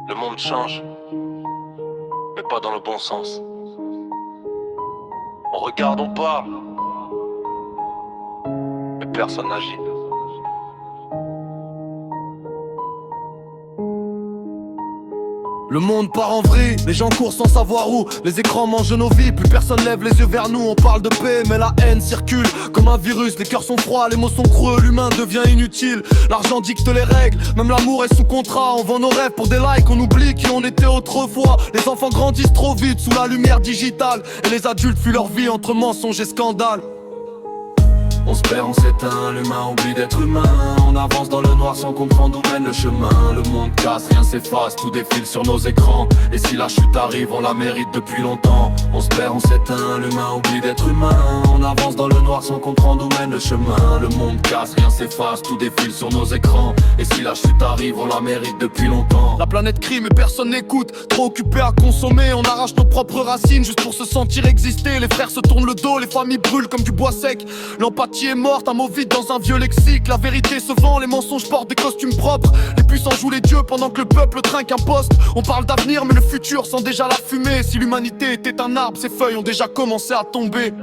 Le monde change, mais pas dans le bon sens. On regarde, on parle, mais personne n'agit. Le monde part en vrille, les gens courent sans savoir où. Les écrans mangent nos vies, plus personne lève les yeux vers nous. On parle de paix, mais la haine circule comme un virus. Les cœurs sont froids, les mots sont creux, l'humain devient inutile. L'argent dicte les règles, même l'amour est sous contrat. On vend nos rêves pour des likes, on oublie qui on était autrefois. Les enfants grandissent trop vite sous la lumière digitale, et les adultes fuient leur vie entre mensonges et scandales. On se perd, on s'éteint, l'humain oublie d'être humain. On avance dans le noir sans comprendre où mène le chemin. Le monde casse, rien s'efface, tout défile sur nos écrans. Et si la chute arrive, on la mérite depuis longtemps. On se perd, on s'éteint, l'humain oublie d'être humain. On avance dans le noir sans comprendre où mène le chemin. Le monde casse, rien s'efface, tout défile sur nos écrans. Et si la chute arrive, on la mérite depuis longtemps. La planète crie mais personne n'écoute, trop occupé à consommer. On arrache nos propres racines juste pour se sentir exister. Les frères se tournent le dos, les familles brûlent comme du bois sec. L'empathie est morte, un mot vide dans un vieux lexique. La vérité se vend, les mensonges portent des costumes propres. Les puissants jouent les dieux pendant que le peuple trinque un poste. On parle d'avenir mais le futur sent déjà la fumée. Si l'humanité était un arbre, ses feuilles ont déjà commencé à tomber.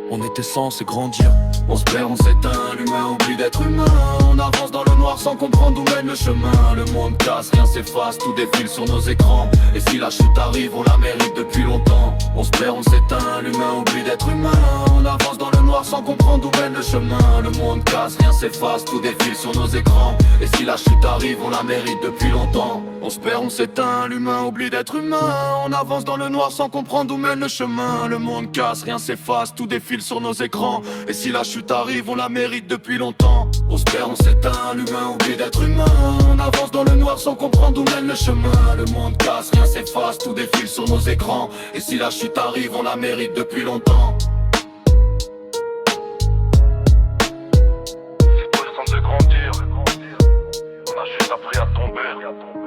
On était censé grandir. On se perd, on s'éteint, l'humain oublie d'être humain. On avance dans le noir sans comprendre où mène le chemin. Le monde casse, rien s'efface, tout défile sur nos écrans. Et si la chute arrive, on la mérite depuis longtemps. On se perd, on s'éteint, l'humain oublie d'être humain. On avance dans le noir sans comprendre où mène le chemin. Le monde casse, rien s'efface, tout défile sur nos écrans. Et si la chute arrive, on la mérite depuis longtemps. On se perd, on s'éteint, l'humain oublie d'être humain. On avance dans le noir sans comprendre où mène le chemin. Le monde casse, rien s'efface, tout défile sur nos écrans. Et si la chute arrive, on la mérite depuis longtemps. On se perd, on s'éteint, l'humain oublie d'être humain. On avance dans le noir sans comprendre où mène le chemin. Le monde casse, rien s'efface, tout défile sur nos écrans. Et si la chute arrive, on la mérite depuis longtemps. C'est pressant de grandir, on a juste appris à tomber.